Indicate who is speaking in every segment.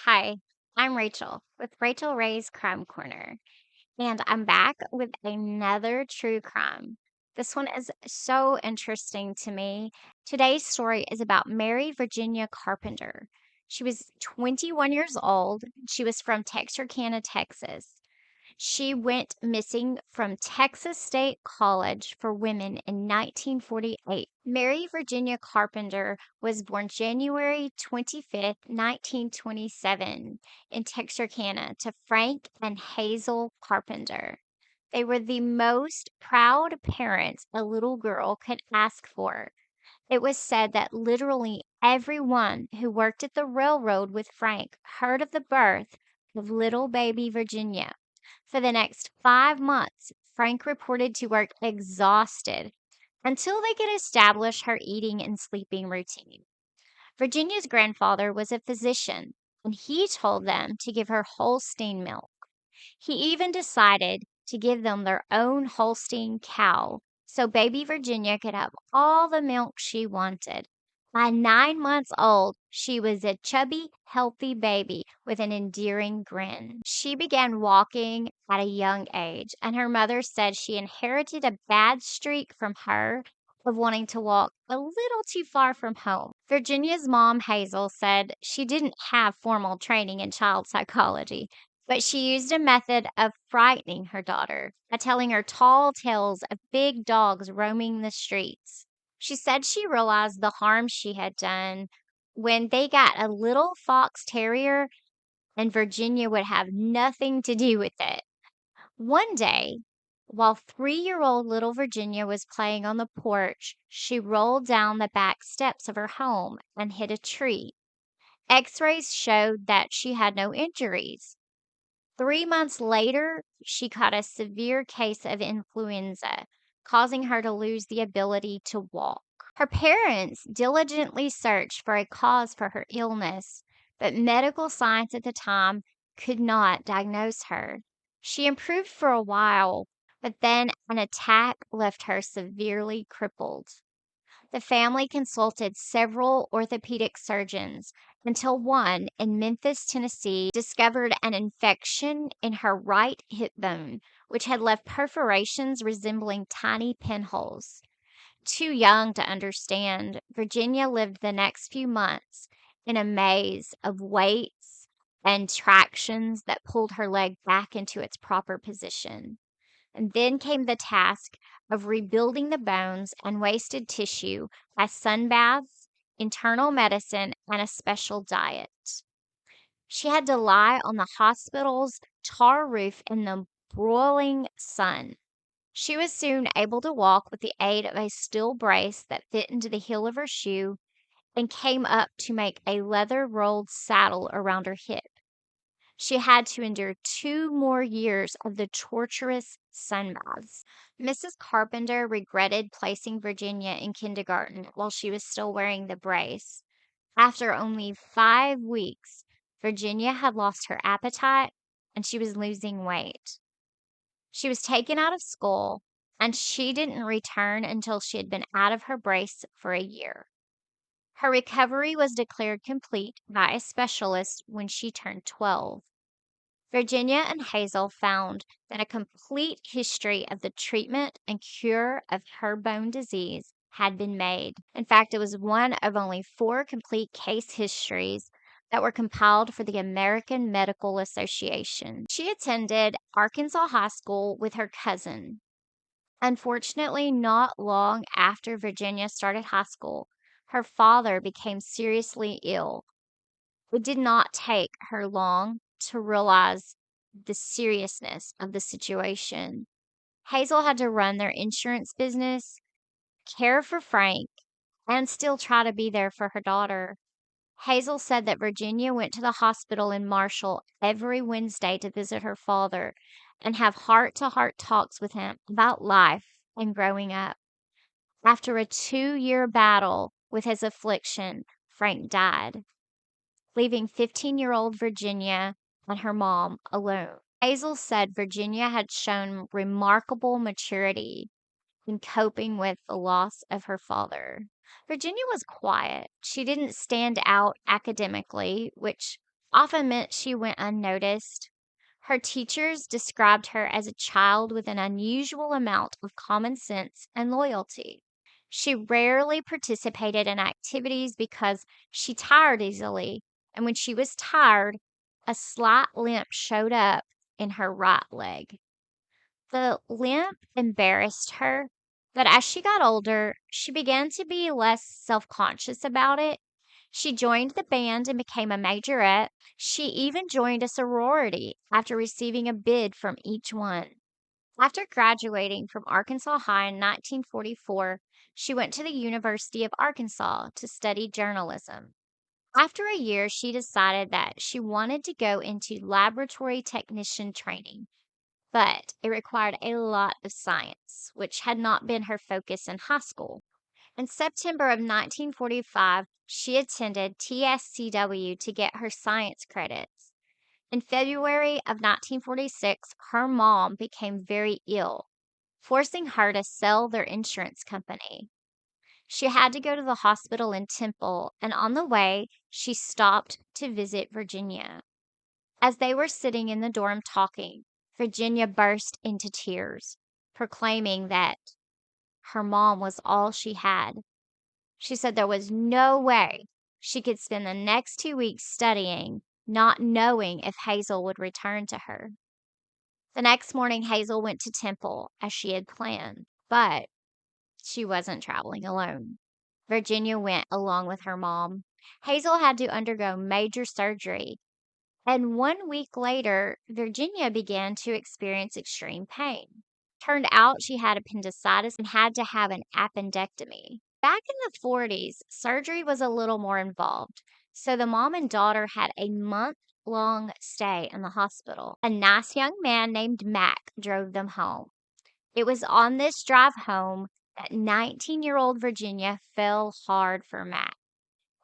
Speaker 1: Hi, I'm Rachel with Rachel Ray's Crime Corner, and I'm back with another true crime. This one is so interesting to me. Today's story is about Mary Virginia Carpenter. She was 21 years old. She was from Texarkana, Texas. She went missing from Texas State College for Women in 1948. Mary Virginia Carpenter was born January 25th, 1927, in Texarkana to Frank and Hazel Carpenter. They were the most proud parents a little girl could ask for. It was said that literally everyone who worked at the railroad with Frank heard of the birth of little baby Virginia. For the next 5 months, Frank reported to work exhausted until they could establish her eating and sleeping routine. Virginia's grandfather was a physician, and he told them to give her Holstein milk. He even decided to give them their own Holstein cow so baby Virginia could have all the milk she wanted. By 9 months old, she was a chubby, healthy baby with an endearing grin. She began walking at a young age, and her mother said she inherited a bad streak from her of wanting to walk a little too far from home. Virginia's mom, Hazel, said she didn't have formal training in child psychology, but she used a method of frightening her daughter by telling her tall tales of big dogs roaming the streets. She said she realized the harm she had done when they got a little fox terrier and Virginia would have nothing to do with it. One day, while 3-year-old little Virginia was playing on the porch, she rolled down the back steps of her home and hit a tree. X rays showed that she had no injuries. 3 months later, she caught a severe case of influenza, causing her to lose the ability to walk. Her parents diligently searched for a cause for her illness, but medical science at the time could not diagnose her. She improved for a while, but then an attack left her severely crippled. The family consulted several orthopedic surgeons until one in Memphis, Tennessee, discovered an infection in her right hip bone, which had left perforations resembling tiny pinholes. Too young to understand, Virginia lived the next few months in a maze of weights and tractions that pulled her leg back into its proper position. And then came the task of rebuilding the bones and wasted tissue by sunbaths, internal medicine, and a special diet. She had to lie on the hospital's tar roof in the broiling sun. She was soon able to walk with the aid of a steel brace that fit into the heel of her shoe and came up to make a leather rolled saddle around her hip. She had to endure 2 more years of the torturous sunbaths. Mrs. Carpenter regretted placing Virginia in kindergarten while she was still wearing the brace. After only 5 weeks, Virginia had lost her appetite and she was losing weight. She was taken out of school and she didn't return until she had been out of her brace for a year. Her recovery was declared complete by a specialist when she turned 12. Virginia and Hazel found that a complete history of the treatment and cure of her bone disease had been made. In fact, it was one of only 4 complete case histories that were compiled for the American Medical Association. She attended Arkansas High School with her cousin. Unfortunately, not long after Virginia started high school, her father became seriously ill. It did not take her long to realize the seriousness of the situation. Hazel had to run their insurance business, care for Frank, and still try to be there for her daughter. Hazel said that Virginia went to the hospital in Marshall every Wednesday to visit her father and have heart to heart talks with him about life and growing up. After a 2-year battle with his affliction, Frank died, leaving 15-year-old Virginia and her mom alone. Hazel said Virginia had shown remarkable maturity in coping with the loss of her father. Virginia was quiet. She didn't stand out academically, which often meant she went unnoticed. Her teachers described her as a child with an unusual amount of common sense and loyalty. She rarely participated in activities because she tired easily, and when she was tired, a slight limp showed up in her right leg. The limp embarrassed her, but as she got older, she began to be less self conscious about it. She joined the band and became a majorette. She even joined a sorority after receiving a bid from each one. After graduating from Arkansas High in 1944, she went to the University of Arkansas to study journalism. After a year, she decided that she wanted to go into laboratory technician training, but it required a lot of science, which had not been her focus in high school. In September of 1945, she attended TSCW to get her science credits. In February of 1946, her mom became very ill, forcing her to sell their insurance company. She had to go to the hospital in Temple, and on the way, she stopped to visit Virginia. As they were sitting in the dorm talking, Virginia burst into tears, proclaiming that her mom was all she had. She said there was no way she could spend the next 2 weeks studying, not knowing if Hazel would return to her. The next morning, Hazel went to Temple as she had planned, but she wasn't traveling alone. Virginia went along with her mom. Hazel had to undergo major surgery, and 1 week later, Virginia began to experience extreme pain. Turned out she had appendicitis and had to have an appendectomy. Back in the 40s, surgery was a little more involved, so the mom and daughter had a month-long stay in the hospital. A nice young man named Mac drove them home. It was on this drive home that 19-year-old Virginia fell hard for Mac.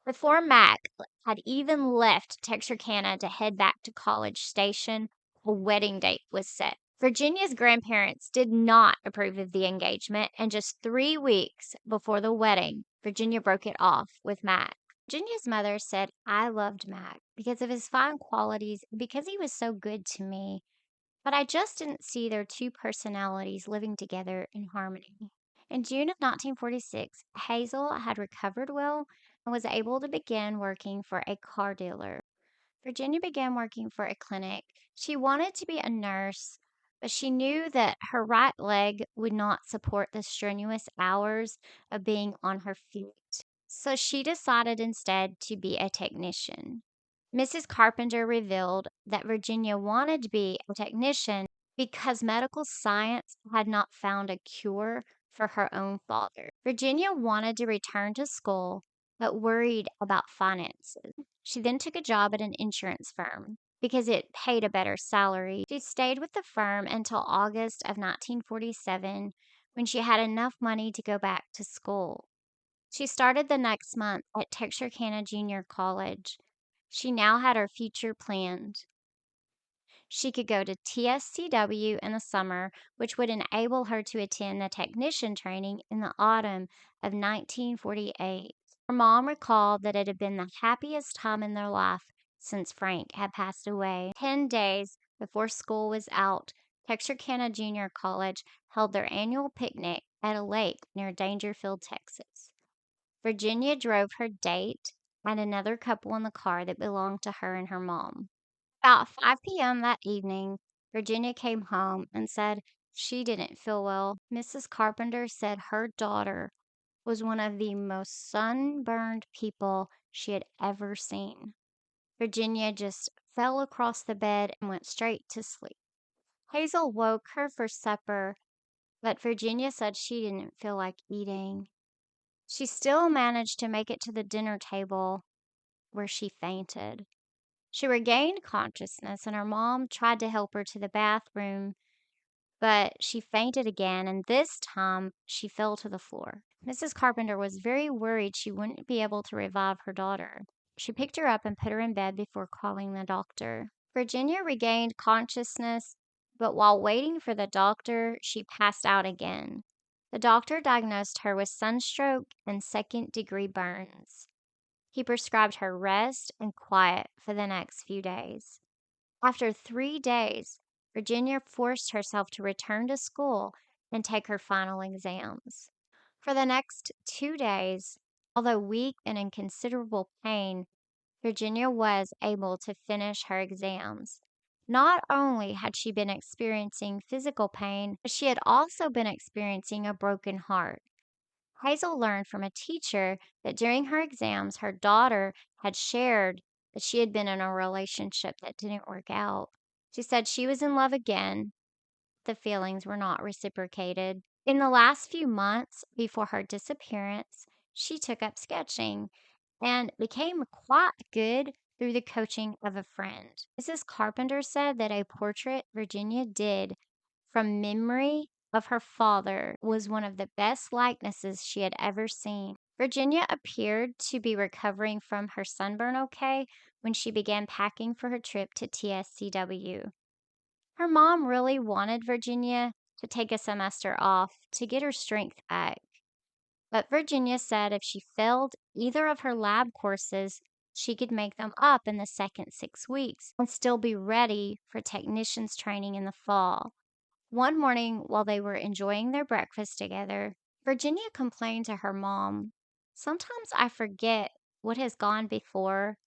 Speaker 1: Before Mac had even left Texarkana to head back to College Station, a wedding date was set. Virginia's grandparents did not approve of the engagement, and just 3 weeks before the wedding, Virginia broke it off with Mac. Virginia's mother said, "I loved Mac because of his fine qualities, because he was so good to me, but I just didn't see their two personalities living together in harmony." In June of 1946, Hazel had recovered well and was able to begin working for a car dealer. Virginia began working for a clinic. She wanted to be a nurse, but she knew that her right leg would not support the strenuous hours of being on her feet. So she decided instead to be a technician. Mrs. Carpenter revealed that Virginia wanted to be a technician because medical science had not found a cure for her own father. Virginia wanted to return to school but worried about finances. She then took a job at an insurance firm because it paid a better salary. She stayed with the firm until August of 1947 when she had enough money to go back to school. She started the next month at Texarkana Junior College. She now had her future planned. She could go to TSCW in the summer, which would enable her to attend the technician training in the autumn of 1948. Her mom recalled that it had been the happiest time in their life since Frank had passed away. 10 days before school was out, Texarkana Junior College held their annual picnic at a lake near Dangerfield, Texas. Virginia drove her date and another couple in the car that belonged to her and her mom. About 5 p.m. that evening, Virginia came home and said she didn't feel well. Mrs. Carpenter said her daughter was one of the most sunburned people she had ever seen. Virginia just fell across the bed and went straight to sleep. Hazel woke her for supper, but Virginia said she didn't feel like eating. She still managed to make it to the dinner table where she fainted. She regained consciousness, and her mom tried to help her to the bathroom, but she fainted again, and this time she fell to the floor. Mrs. Carpenter was very worried she wouldn't be able to revive her daughter. She picked her up and put her in bed before calling the doctor. Virginia regained consciousness, but while waiting for the doctor, she passed out again. The doctor diagnosed her with sunstroke and second-degree burns. He prescribed her rest and quiet for the next few days. After 3 days, Virginia forced herself to return to school and take her final exams. For the next 2 days, although weak and in considerable pain, Virginia was able to finish her exams. Not only had she been experiencing physical pain, but she had also been experiencing a broken heart. Hazel learned from a teacher that during her exams, her daughter had shared that she had been in a relationship that didn't work out. She said she was in love again. The feelings were not reciprocated. In the last few months before her disappearance, she took up sketching and became quite good through the coaching of a friend. Mrs. Carpenter said that a portrait Virginia did from memory of her father was one of the best likenesses she had ever seen. Virginia appeared to be recovering from her sunburn okay when she began packing for her trip to TSCW. Her mom really wanted Virginia to take a semester off to get her strength back. But Virginia said if she failed either of her lab courses, she could make them up in the second 6 weeks and still be ready for technician's training in the fall. One morning, while they were enjoying their breakfast together, Virginia complained to her mom, "Sometimes I forget what has gone before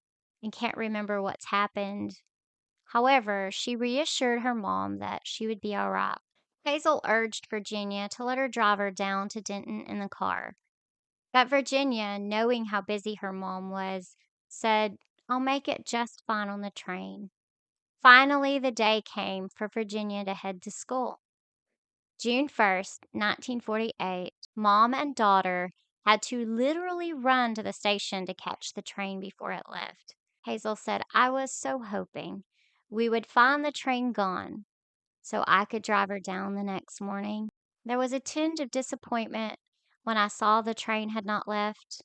Speaker 1: and can't remember what's happened." However, she reassured her mom that she would be all right. Hazel urged Virginia to let her drive her down to Denton in the car. But Virginia, knowing how busy her mom was, said, "I'll make it just fine on the train." Finally, the day came for Virginia to head to school. June 1st, 1948, mom and daughter had to literally run to the station to catch the train before it left. Hazel said, "I was so hoping we would find the train gone so I could drive her down the next morning. There was a tinge of disappointment when I saw the train had not left,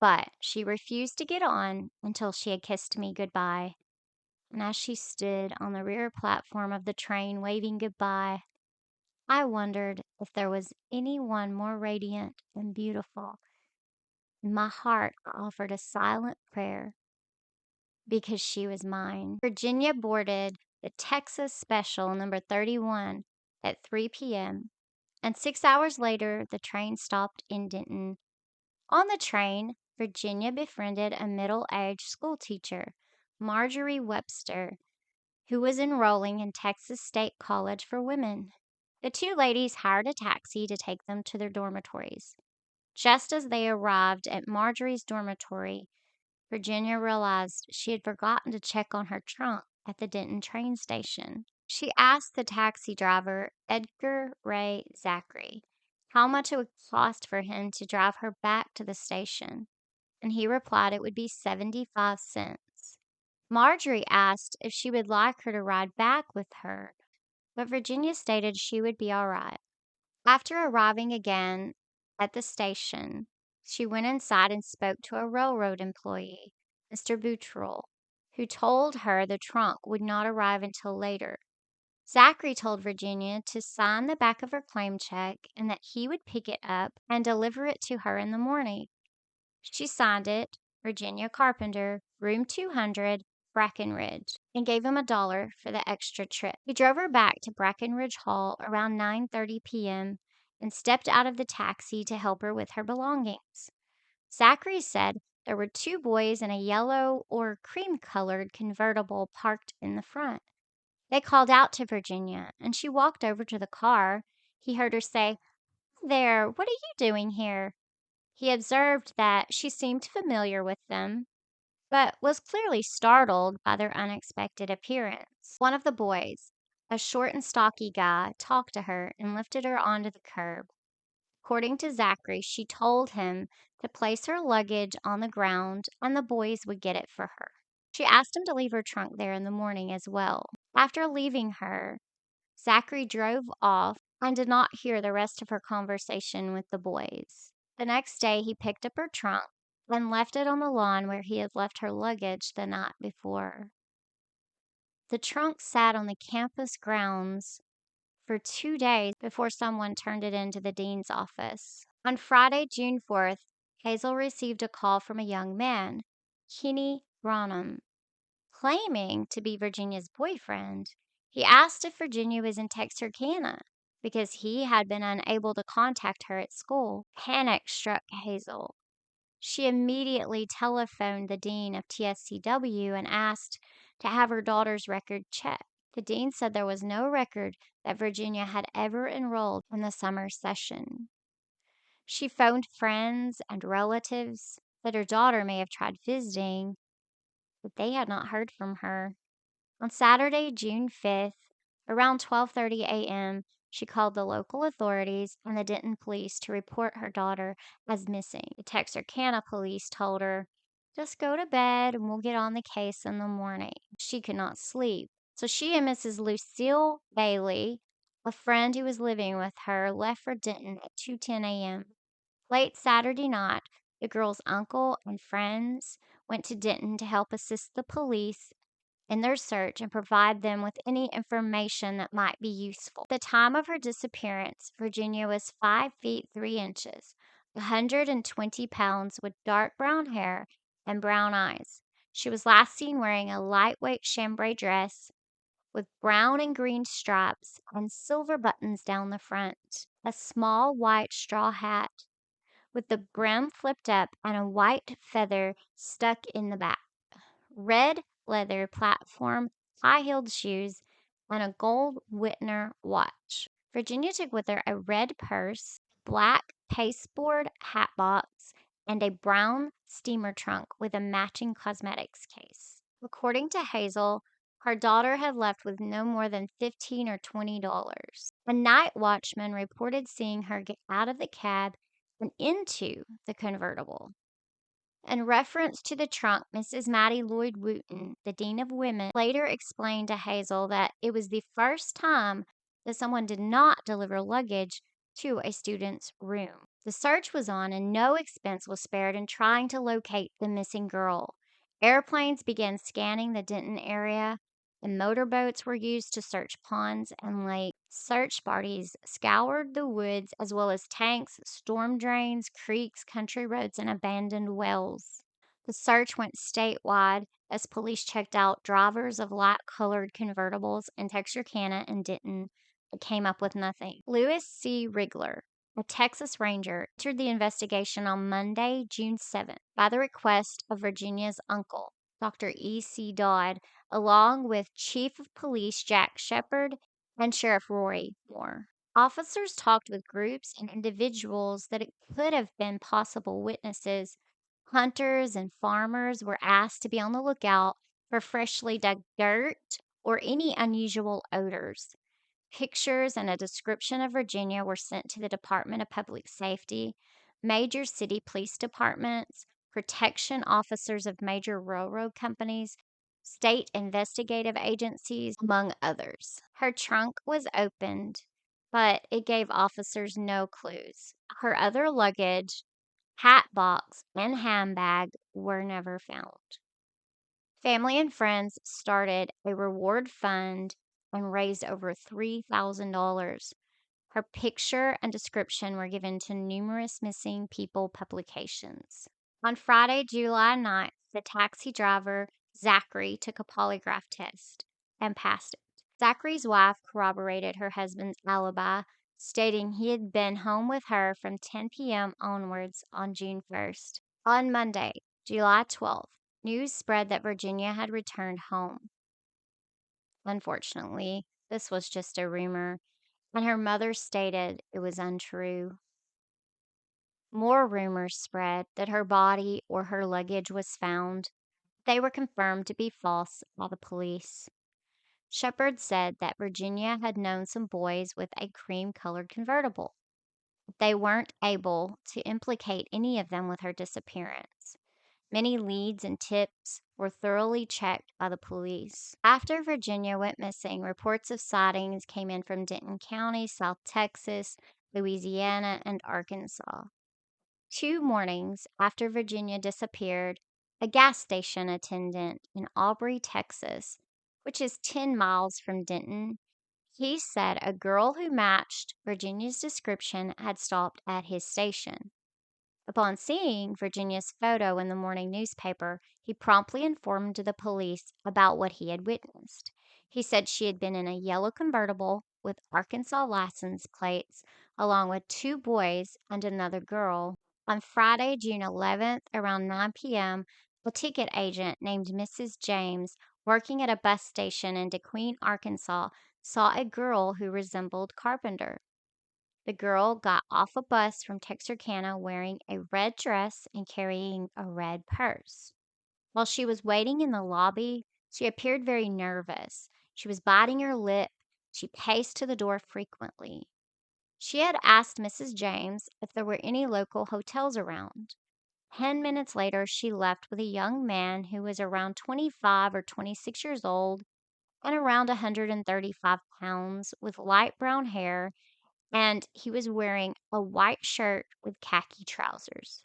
Speaker 1: but she refused to get on until she had kissed me goodbye. And as she stood on the rear platform of the train waving goodbye, I wondered if there was anyone more radiant and beautiful. In my heart, I offered a silent prayer because she was mine." Virginia boarded the Texas Special number 31 at 3 p.m., and 6 hours later, the train stopped in Denton. On the train, Virginia befriended a middle-aged schoolteacher, Marjorie Webster, who was enrolling in Texas State College for Women. The two ladies hired a taxi to take them to their dormitories. Just as they arrived at Marjorie's dormitory, Virginia realized she had forgotten to check on her trunk at the Denton train station. She asked the taxi driver, Edgar Ray Zachary, how much it would cost for him to drive her back to the station, and he replied it would be 75 cents. Marjorie asked if she would like her to ride back with her, but Virginia stated she would be all right. After arriving again at the station, she went inside and spoke to a railroad employee, Mr. Buttrell, who told her the trunk would not arrive until later. Zachary told Virginia to sign the back of her claim check and that he would pick it up and deliver it to her in the morning. She signed it, Virginia Carpenter, room 200, Brackenridge, and gave him $1 for the extra trip. He drove her back to Brackenridge Hall around 9:30 p.m. and stepped out of the taxi to help her with her belongings. Zachary said there were two boys in a yellow or cream-colored convertible parked in the front. They called out to Virginia, and she walked over to the car. He heard her say, "Hi there, what are you doing here?" He observed that she seemed familiar with them, but was clearly startled by their unexpected appearance. One of the boys, a short and stocky guy, talked to her and lifted her onto the curb. According to Zachary, she told him to place her luggage on the ground and the boys would get it for her. She asked him to leave her trunk there in the morning as well. After leaving her, Zachary drove off and did not hear the rest of her conversation with the boys. The next day, he picked up her trunk and left it on the lawn where he had left her luggage the night before. The trunk sat on the campus grounds for 2 days before someone turned it into the dean's office. On Friday, June 4th, Hazel received a call from a young man, Kenny Branham, claiming to be Virginia's boyfriend. He asked if Virginia was in Texarkana because he had been unable to contact her at school. Panic struck Hazel. She immediately telephoned the dean of TSCW and asked to have her daughter's record checked. The dean said there was no record that Virginia had ever enrolled in the summer session. She phoned friends and relatives that her daughter may have tried visiting, but they had not heard from her. On Saturday, June 5th, around 12:30 a.m., she called the local authorities and the Denton police to report her daughter as missing. The Texarkana police told her, "Just go to bed and we'll get on the case in the morning." She could not sleep. So she and Mrs. Lucille Bailey, a friend who was living with her, left for Denton at 2:10 a.m. Late Saturday night, the girl's uncle and friends went to Denton to help assist the police in their search and provide them with any information that might be useful. At the time of her disappearance, Virginia was 5 feet 3 inches, 120 pounds, with dark brown hair and brown eyes. She was last seen wearing a lightweight chambray dress with brown and green stripes and silver buttons down the front, a small white straw hat with the brim flipped up and a white feather stuck in the back, red leather platform, high-heeled shoes, and a gold Whitner watch. Virginia took with her a red purse, black pasteboard hat box, and a brown steamer trunk with a matching cosmetics case. According to Hazel, her daughter had left with no more than $15 or $20. A night watchman reported seeing her get out of the cab and into the convertible. In reference to the trunk, Mrs. Mattie Lloyd Wooten, the Dean of Women, later explained to Hazel that it was the first time that someone did not deliver luggage to a student's room. The search was on and no expense was spared in trying to locate the missing girl. Airplanes began scanning the Denton area, and motorboats were used to search ponds and lakes. Search parties scoured the woods as well as tanks, storm drains, creeks, country roads, and abandoned wells. The search went statewide as police checked out drivers of light colored convertibles in Texarkana and Denton, but came up with nothing. Lewis C. Rigler, a Texas Ranger, entered the investigation on Monday, June 7th, by the request of Virginia's uncle, Dr. E.C. Dodd, along with Chief of Police Jack Shepard and Sheriff Roy Moore. Officers talked with groups and individuals that it could have been possible witnesses. Hunters and farmers were asked to be on the lookout for freshly dug dirt or any unusual odors. Pictures and a description of Virginia were sent to the Department of Public Safety, major city police departments, protection officers of major railroad companies, state investigative agencies, among others. Her trunk was opened, but it gave officers no clues. Her other luggage, hat box, and handbag were never found. Family and friends started a reward fund and raised over $3,000. Her picture and description were given to numerous missing people publications. On Friday, July 9th, the taxi driver, Zachary, took a polygraph test and passed it. Zachary's wife corroborated her husband's alibi, stating he had been home with her from 10 p.m. onwards on June 1st. On Monday, July 12th, news spread that Virginia had returned home. Unfortunately, this was just a rumor, and her mother stated it was untrue. More rumors spread that her body or her luggage was found. They were confirmed to be false by the police. Shepard said that Virginia had known some boys with a cream colored convertible. They weren't able to implicate any of them with her disappearance. Many leads and tips were thoroughly checked by the police. After Virginia went missing, reports of sightings came in from Denton County, South Texas, Louisiana, and Arkansas. 2 mornings after Virginia disappeared, a gas station attendant in Aubrey, Texas, which is 10 miles from Denton, he said a girl who matched Virginia's description had stopped at his station. Upon seeing Virginia's photo in the morning newspaper, he promptly informed the police about what he had witnessed. He said she had been in a yellow convertible with Arkansas license plates, along with two boys and another girl. On Friday, June 11th, around 9 p.m., a ticket agent named Mrs. James, working at a bus station in DeQueen, Arkansas, saw a girl who resembled Carpenter. The girl got off a bus from Texarkana wearing a red dress and carrying a red purse. While she was waiting in the lobby, she appeared very nervous. She was biting her lip. She paced to the door frequently. She had asked Mrs. James if there were any local hotels around. 10 minutes later, she left with a young man who was around 25 or 26 years old and around 135 pounds with light brown hair, and he was wearing a white shirt with khaki trousers.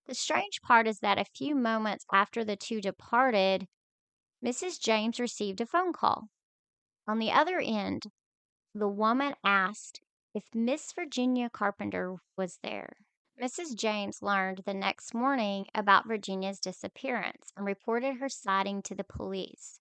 Speaker 1: The strange part is that a few moments after the two departed, Mrs. James received a phone call. On the other end, the woman asked if Miss Virginia Carpenter was there. Mrs. James learned the next morning about Virginia's disappearance and reported her sighting to the police.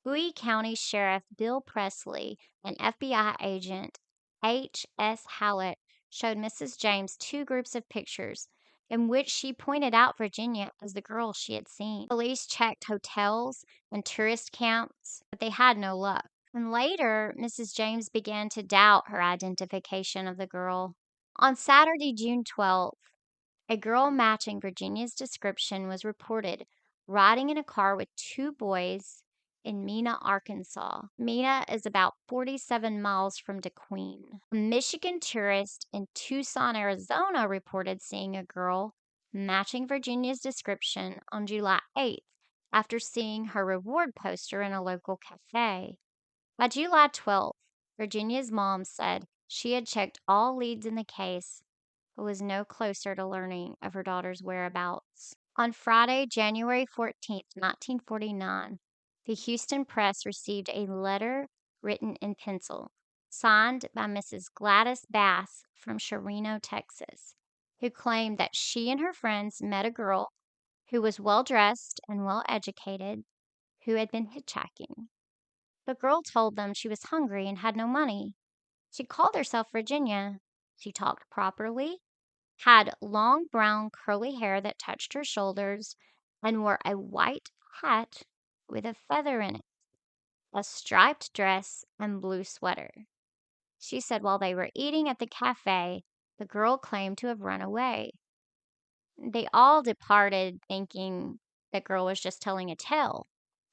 Speaker 1: Bowie County Sheriff Bill Presley and FBI agent H.S. Hallett showed Mrs. James two groups of pictures in which she pointed out Virginia as the girl she had seen. Police checked hotels and tourist camps, but they had no luck. And later, Mrs. James began to doubt her identification of the girl. On Saturday, June 12th, a girl matching Virginia's description was reported riding in a car with two boys in Mena, Arkansas. Mena is about 47 miles from DeQueen. A Michigan tourist in Tucson, Arizona reported seeing a girl matching Virginia's description on July 8th after seeing her reward poster in a local cafe. By July 12th, Virginia's mom said she had checked all leads in the case but was no closer to learning of her daughter's whereabouts. On Friday, January 14th, 1949, the Houston Press received a letter written in pencil, signed by Mrs. Gladys Bass from Chireno, Texas, who claimed that she and her friends met a girl who was well dressed and well educated who had been hitchhiking. The girl told them she was hungry and had no money. She called herself Virginia. She talked properly, had long brown curly hair that touched her shoulders, and wore a white hat with a feather in it, a striped dress, and blue sweater. She said while they were eating at the cafe, the girl claimed to have run away. They all departed thinking the girl was just telling a tale.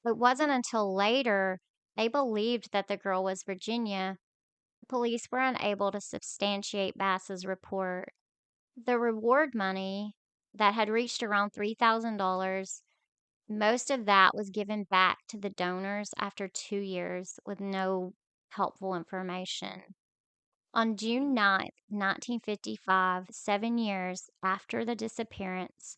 Speaker 1: It wasn't until later they believed that the girl was Virginia. The police were unable to substantiate Bass's report. The reward money that had reached around $3,000, most of that was given back to the donors after 2 years with no helpful information. On June 9th, 1955, 7 years after the disappearance,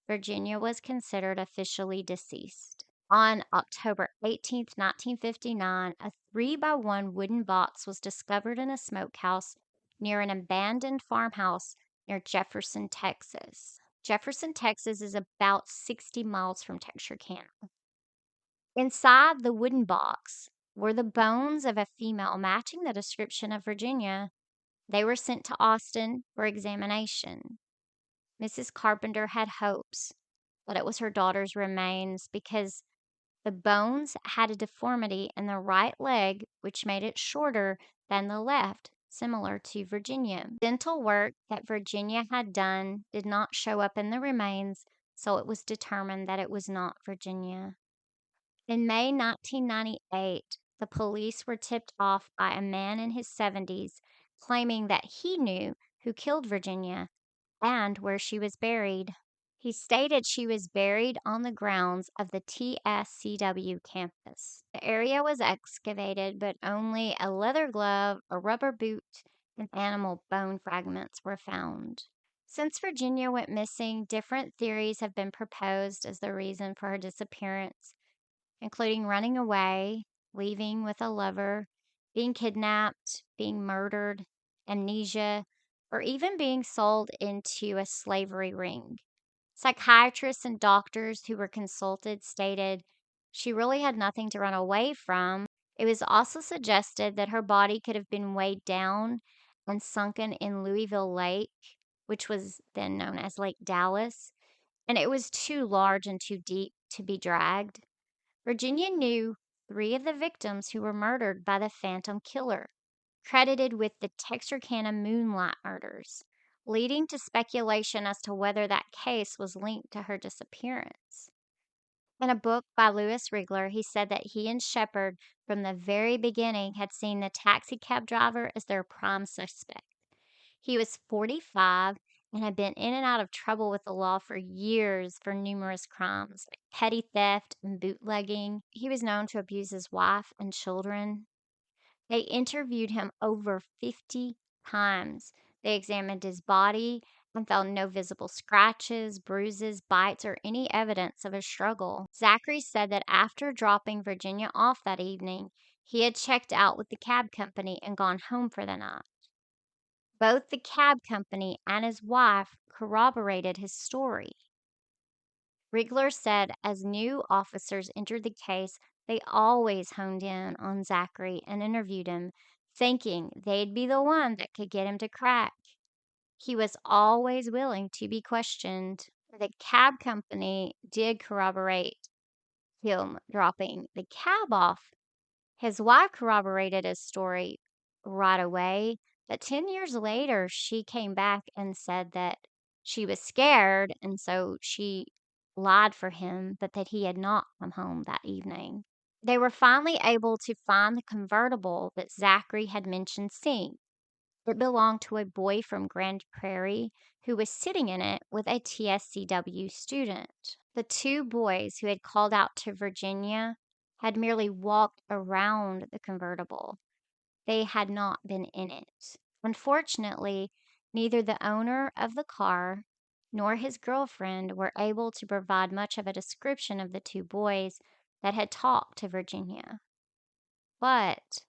Speaker 1: Virginia was considered officially deceased. On October 18th, 1959, a 3-by-1 wooden box was discovered in a smokehouse near an abandoned farmhouse near Jefferson, Texas. Jefferson, Texas is about 60 miles from Texarkana. Inside the wooden box were the bones of a female matching the description of Virginia. They were sent to Austin for examination. Mrs. Carpenter had hopes that it was her daughter's remains because the bones had a deformity in the right leg, which made it shorter than the left, similar to Virginia. Dental work that Virginia had done did not show up in the remains, so it was determined that it was not Virginia. In May 1998, the police were tipped off by a man in his 70s claiming that he knew who killed Virginia and where she was buried. He stated she was buried on the grounds of the TSCW campus. The area was excavated, but only a leather glove, a rubber boot, and animal bone fragments were found. Since Virginia went missing, different theories have been proposed as the reason for her disappearance, including running away, leaving with a lover, being kidnapped, being murdered, amnesia, or even being sold into a slavery ring. Psychiatrists and doctors who were consulted stated she really had nothing to run away from. It was also suggested that her body could have been weighed down and sunken in Louisville Lake, which was then known as Lake Dallas, and it was too large and too deep to be dragged. Virginia knew three of the victims who were murdered by the Phantom Killer, credited with the Texarkana Moonlight murders, leading to speculation as to whether that case was linked to her disappearance. In a book by Louis Rigler, he said that he and Shepard, from the very beginning, had seen the taxi cab driver as their prime suspect. He was 45 and had been in and out of trouble with the law for years for numerous crimes, like petty theft and bootlegging. He was known to abuse his wife and children. They interviewed him over 50 times. They examined his body and found no visible scratches, bruises, bites, or any evidence of a struggle. Zachary said that after dropping Virginia off that evening, he had checked out with the cab company and gone home for the night. Both the cab company and his wife corroborated his story. Rigler said as new officers entered the case, they always honed in on Zachary and interviewed him, thinking they'd be the one that could get him to crack. He was always willing to be questioned. The cab company did corroborate him dropping the cab off. His wife corroborated his story right away, but 10 years later, she came back and said that she was scared, and so she lied for him, but that he had not come home that evening. They were finally able to find the convertible that Zachary had mentioned seeing. It belonged to a boy from Grand Prairie who was sitting in it with a TSCW student. The two boys who had called out to Virginia had merely walked around the convertible. They had not been in it. Unfortunately, neither the owner of the car nor his girlfriend were able to provide much of a description of the two boys that had talked to Virginia. But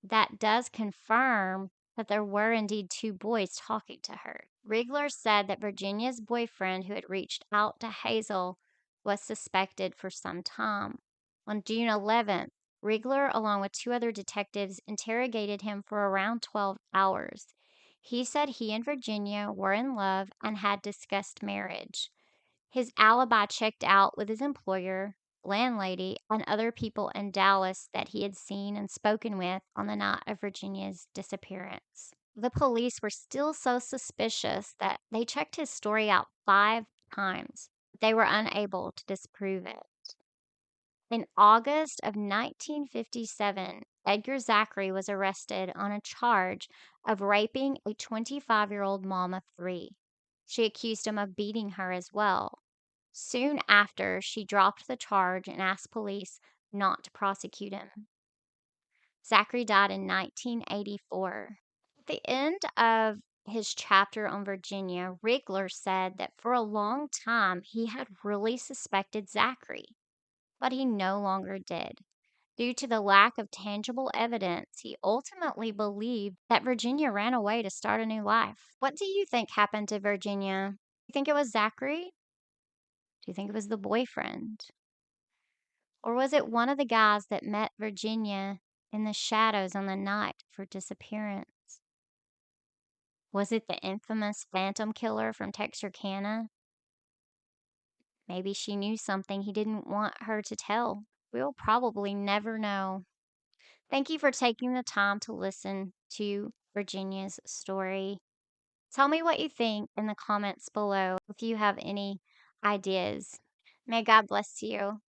Speaker 1: that does confirm that there were indeed two boys talking to her. Rigler said that Virginia's boyfriend, who had reached out to Hazel, was suspected for some time. On June 11th, Rigler, along with two other detectives, interrogated him for around 12 hours. He said he and Virginia were in love and had discussed marriage. His alibi checked out with his employer, landlady, and other people in Dallas that he had seen and spoken with on the night of Virginia's disappearance. The police were still so suspicious that they checked his story out 5 times. They were unable to disprove it. In August of 1957, Edgar Zachary was arrested on a charge of raping a 25-year-old mom of three. She accused him of beating her as well. Soon after, she dropped the charge and asked police not to prosecute him. Zachary died in 1984. At the end of his chapter on Virginia, Rigler said that for a long time he had really suspected Zachary, but he no longer did. Due to the lack of tangible evidence, he ultimately believed that Virginia ran away to start a new life. What do you think happened to Virginia? Do you think it was Zachary? Do you think it was the boyfriend? Or was it one of the guys that met Virginia in the shadows on the night of her disappearance? Was it the infamous Phantom Killer from Texarkana? Maybe she knew something he didn't want her to tell. We'll probably never know. Thank you for taking the time to listen to Virginia's story. Tell me what you think in the comments below if you have any ideas. May God bless you.